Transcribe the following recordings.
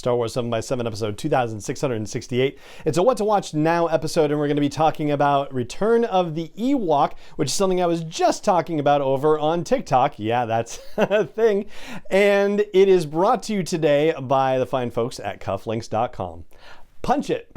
Star Wars 7x7 episode 2668. It's a What to Watch Now episode, and we're going to be talking about Return of the Ewok, which is something I was just talking about over on TikTok. Yeah, that's a thing. And it is brought to you today by the fine folks at cufflinks.com. Punch it.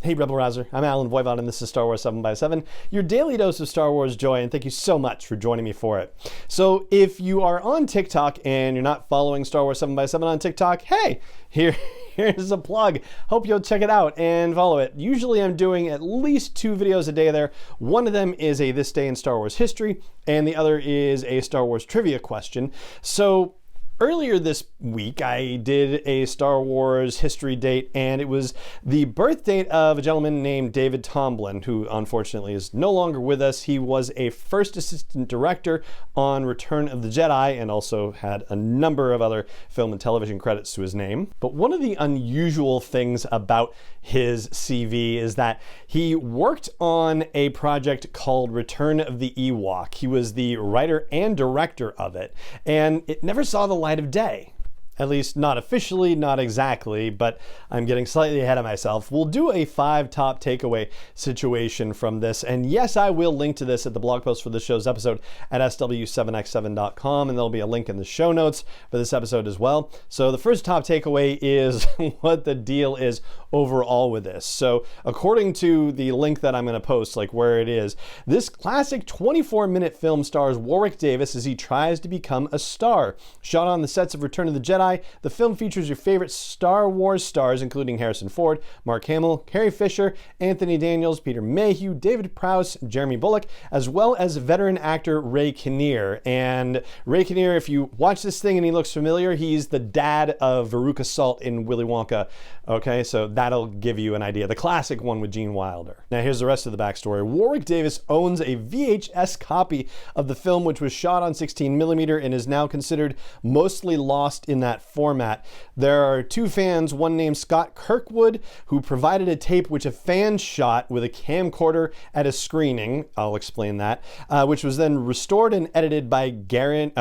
Hey Rebel Rouser, I'm Alan Voivod and this is Star Wars 7x7, your daily dose of Star Wars joy, and thank you so much for joining me for it. So if you are on TikTok and you're not following Star Wars 7x7 on TikTok, hey, here's a plug. Hope you'll check it out and follow it. Usually I'm doing at least 2 videos a day there. One of them is a This Day in Star Wars History, and the other is a Star Wars trivia question. So earlier this week, I did a Star Wars history date, and it was the birth date of a gentleman named David Tomblin, who unfortunately is no longer with us. He was a first assistant director on Return of the Jedi and also had a number of other film and television credits to his name. But one of the unusual things about his CV is that he worked on a project called Return of the Ewok. He was the writer and director of it, and it never saw the light of day. At least not officially, not exactly, but I'm getting slightly ahead of myself. We'll do a 5 top takeaway situation from this. And yes, I will link to this at the blog post for this show's episode at sw7x7.com, and there'll be a link in the show notes for this episode as well. So the first top takeaway is what the deal is overall with this. So according to the link that I'm going to post, like where it is, this classic 24-minute film stars Warwick Davis as he tries to become a star. Shot on the sets of Return of the Jedi, the film features your favorite Star Wars stars, including Harrison Ford, Mark Hamill, Carrie Fisher, Anthony Daniels, Peter Mayhew, David Prowse, Jeremy Bulloch, as well as veteran actor Ray Kinnear. And Ray Kinnear, if you watch this thing and he looks familiar, he's the dad of Veruca Salt in Willy Wonka. Okay, so that'll give you an idea. The classic one with Gene Wilder. Now here's the rest of the backstory. Warwick Davis owns a VHS copy of the film, which was shot on 16mm and is now considered mostly lost in that format. There are 2 fans, one named Scott Kirkwood, who provided a tape which a fan shot with a camcorder at a screening. I'll explain that, which was then restored and edited by Garrett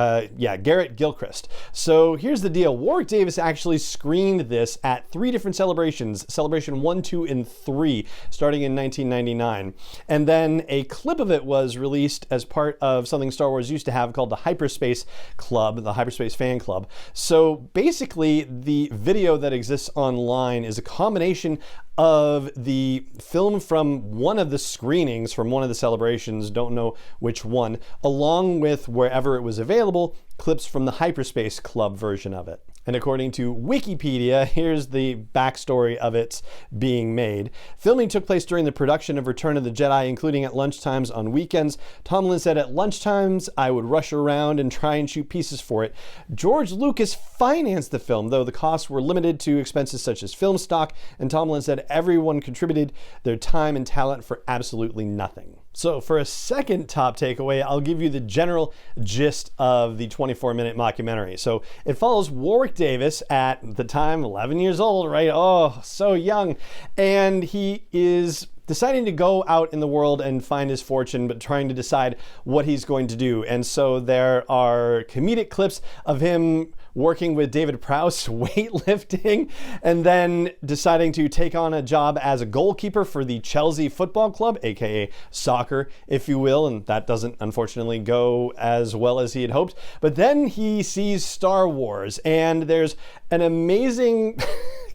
Gilchrist. So here's the deal. Warwick Davis actually screened this at 3 different celebrations, Celebration 1, 2, and 3, starting in 1999. And then a clip of it was released as part of something Star Wars used to have called the Hyperspace Club, the Hyperspace Fan Club. So basically, the video that exists online is a combination of the film from one of the screenings from one of the celebrations, don't know which one, along with, wherever it was available, clips from the Hyperspace Club version of it. And according to Wikipedia, here's the backstory of its being made. Filming took place during the production of Return of the Jedi, including at lunchtimes on weekends. Tomlin said, "At lunchtimes, I would rush around and try and shoot pieces for it." George Lucas financed the film, though the costs were limited to expenses such as film stock, and Tomlin said everyone contributed their time and talent for absolutely nothing. So for a second top takeaway, I'll give you the general gist of the 24-minute mockumentary. So it follows Warwick Davis at the time, 11 years old, right? Oh, so young. And he is deciding to go out in the world and find his fortune, but trying to decide what he's going to do. And so there are comedic clips of him working with David Prowse weightlifting, and then deciding to take on a job as a goalkeeper for the Chelsea Football Club, aka soccer, if you will, and that doesn't unfortunately go as well as he had hoped. But then he sees Star Wars, and there's an amazing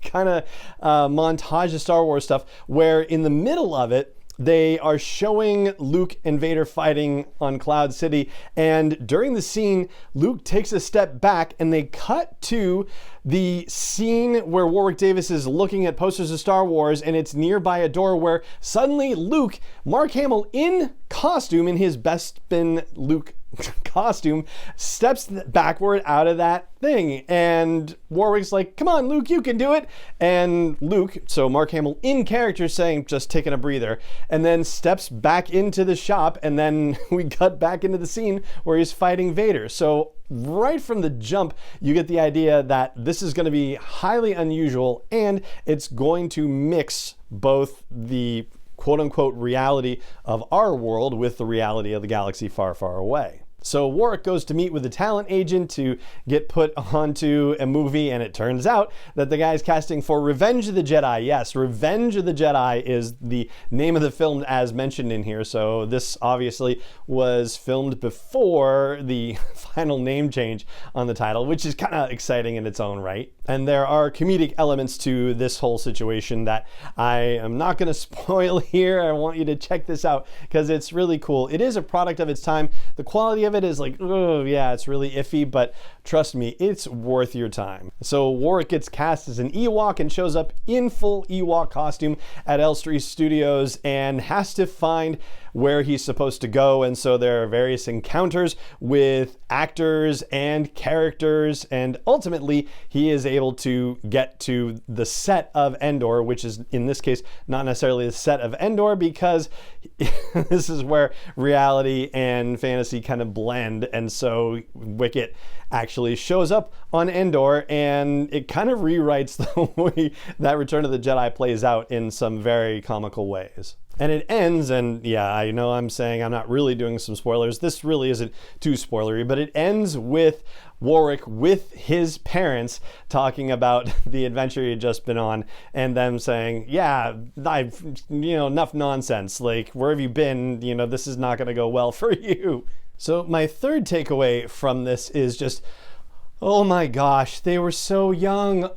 kind of montage of Star Wars stuff where in the middle of it, they are showing Luke and Vader fighting on Cloud City, and during the scene, Luke takes a step back and they cut to the scene where Warwick Davis is looking at posters of Star Wars, and it's nearby a door where suddenly Luke, Mark Hamill in costume, in his Bespin Luke costume, steps backward out of that thing, and Warwick's like, "Come on, Luke, you can do it." And Luke, so Mark Hamill in character, saying, "Just taking a breather," and then steps back into the shop, and then we cut back into the scene where he's fighting Vader. So right from the jump, you get the idea that this is going to be highly unusual, and it's going to mix both the quote-unquote reality of our world with the reality of the galaxy far, far away. So Warwick goes to meet with the talent agent to get put onto a movie, and it turns out that the guy's casting for Revenge of the Jedi. Yes, Revenge of the Jedi is the name of the film as mentioned in here. So this obviously was filmed before the final name change on the title, which is kind of exciting in its own right. And there are comedic elements to this whole situation that I am not going to spoil here. I want you to check this out because it's really cool. It is a product of its time. The quality of it is like, oh yeah, it's really iffy, but trust me, it's worth your time. So Warwick gets cast as an Ewok and shows up in full Ewok costume at Elstree Studios and has to find where he's supposed to go. And so there are various encounters with actors and characters, and ultimately he is able to get to the set of Endor, which is in this case not necessarily the set of Endor, because this is where reality and fantasy kind of blend. And so Wicket actually shows up on Endor, and it kind of rewrites the way that Return of the Jedi plays out in some very comical ways. And it ends, and yeah, I know I'm saying I'm not really doing some spoilers. This really isn't too spoilery, but it ends with Warwick with his parents talking about the adventure he had just been on, and them saying, yeah, enough nonsense. Like, where have you been? This is not going to go well for you. So my third takeaway from this is just, oh my gosh, they were so young.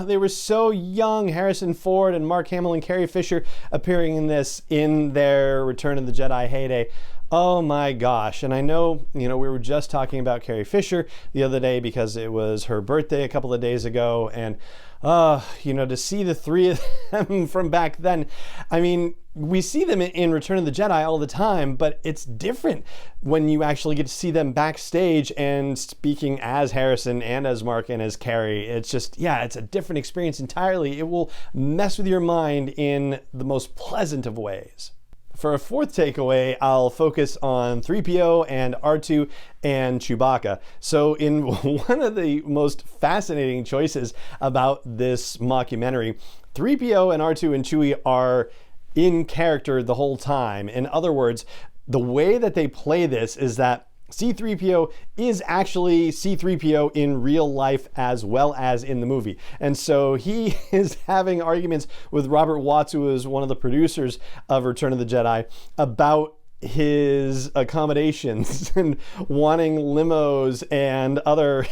They were so young. Harrison Ford and Mark Hamill and Carrie Fisher appearing in this in their Return of the Jedi heyday. Oh my gosh. And I know, we were just talking about Carrie Fisher the other day because it was her birthday a couple of days ago. And, to see the three of them from back then, I mean, we see them in Return of the Jedi all the time, but it's different when you actually get to see them backstage and speaking as Harrison and as Mark and as Carrie. It's just, it's a different experience entirely. It will mess with your mind in the most pleasant of ways. For a fourth takeaway, I'll focus on Threepio and Artoo and Chewbacca. So in one of the most fascinating choices about this mockumentary, Threepio and Artoo and Chewie are in character the whole time. In other words, the way that they play this is that C-3PO is actually C-3PO in real life as well as in the movie. And so he is having arguments with Robert Watts, who is one of the producers of Return of the Jedi, about his accommodations and wanting limos and other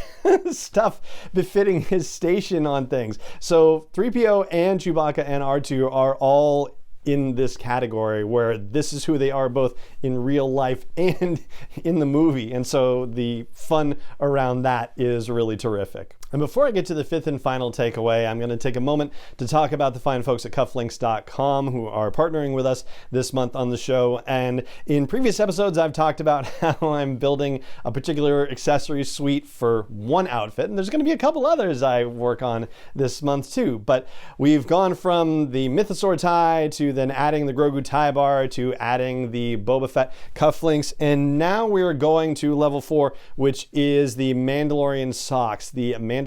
stuff befitting his station on things. So 3PO and Chewbacca and R2 are all in this category where this is who they are both in real life and in the movie. And so the fun around that is really terrific. And before I get to the fifth and final takeaway, I'm going to take a moment to talk about the fine folks at cufflinks.com who are partnering with us this month on the show. And in previous episodes, I've talked about how I'm building a particular accessory suite for one outfit. And there's going to be a couple others I work on this month too. But we've gone from the Mythosaur tie to then adding the Grogu tie bar to adding the Boba Fett cufflinks. And now we're going to level 4, which is the Mandalorian socks. The Mandalorian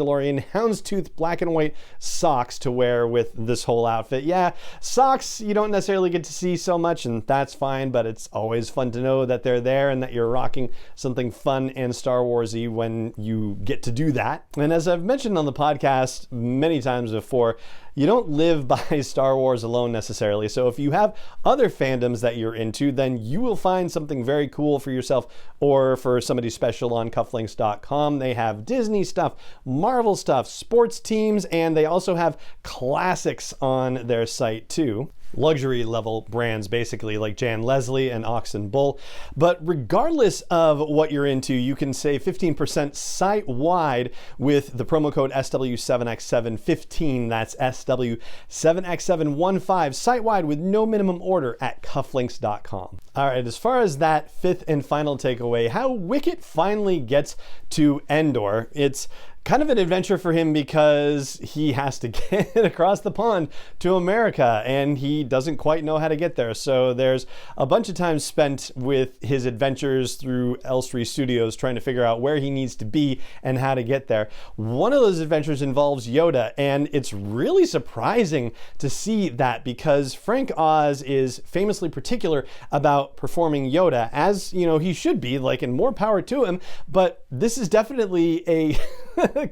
houndstooth black and white socks to wear with this whole outfit. Yeah, socks you don't necessarily get to see so much, and that's fine, but it's always fun to know that they're there and that you're rocking something fun and Star Warsy when you get to do that. And as I've mentioned on the podcast many times before, you don't live by Star Wars alone necessarily. So if you have other fandoms that you're into, then you will find something very cool for yourself or for somebody special on cufflinks.com. They have Disney stuff, Marvel stuff, sports teams, and they also have classics on their site too. Luxury level brands basically like Jan Leslie and Ox and Bull. But regardless of what you're into, you can save 15% site-wide with the promo code SW7X715. That's SW7X715 site-wide with no minimum order at cufflinks.com. All right, as far as that fifth and final takeaway, how Wicket finally gets to Endor, it's kind of an adventure for him because he has to get across the pond to America and he doesn't quite know how to get there. So there's a bunch of time spent with his adventures through Elstree Studios trying to figure out where he needs to be and how to get there. One of those adventures involves Yoda, and it's really surprising to see that because Frank Oz is famously particular about performing Yoda, as you know he should be, like, and more power to him, but this is definitely a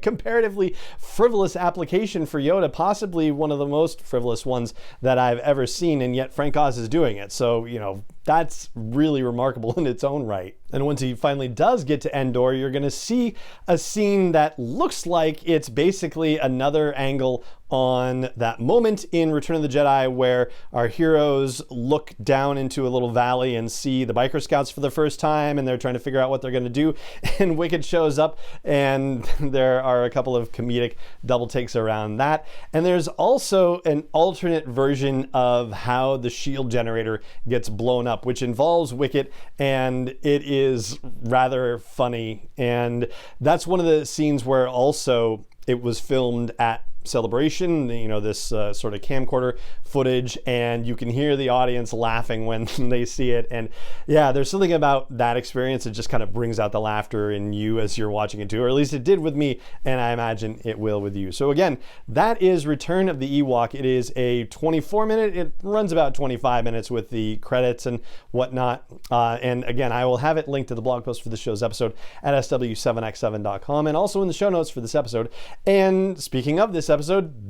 comparatively frivolous application for Yoda, possibly one of the most frivolous ones that I've ever seen, and yet Frank Oz is doing it. So, you know, that's really remarkable in its own right. And once he finally does get to Endor, you're going to see a scene that looks like it's basically another angle on that moment in Return of the Jedi where our heroes look down into a little valley and see the biker scouts for the first time, and they're trying to figure out what they're going to do. And Wicket shows up, and there are a couple of comedic double takes around that. And there's also an alternate version of how the shield generator gets blown up, which involves Wicket, and it is rather funny. And that's one of the scenes where also it was filmed at Celebration, you know, this sort of camcorder footage, and you can hear the audience laughing when they see it. And yeah, there's something about that experience that just kind of brings out the laughter in you as you're watching it too, or at least it did with me, and I imagine it will with you. So again, that is Return of the Ewok. It is a 24-minute, it runs about 25 minutes with the credits and whatnot. And again, I will have it linked to the blog post for the show's episode at sw7x7.com, and also in the show notes for this episode. And speaking of this episode,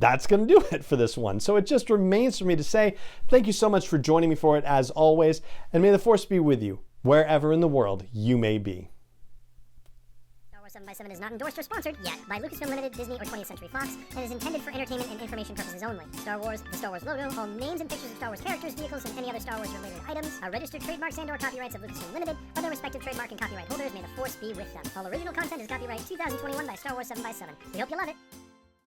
that's going to do it for this one. So it just remains for me to say thank you so much for joining me for it, as always, and may the Force be with you wherever in the world you may be. 7x7 is not endorsed or sponsored yet by Lucasfilm Limited, Disney, or 20th Century Fox, and is intended for entertainment and information purposes only. Star Wars, the Star Wars logo, all names and pictures of Star Wars characters, vehicles, and any other Star Wars related items are registered trademarks and/or copyrights of Lucasfilm Limited, or their respective trademark and copyright holders. May the Force be with them. All original content is copyright 2021 by Star Wars 7x7. We hope you love it.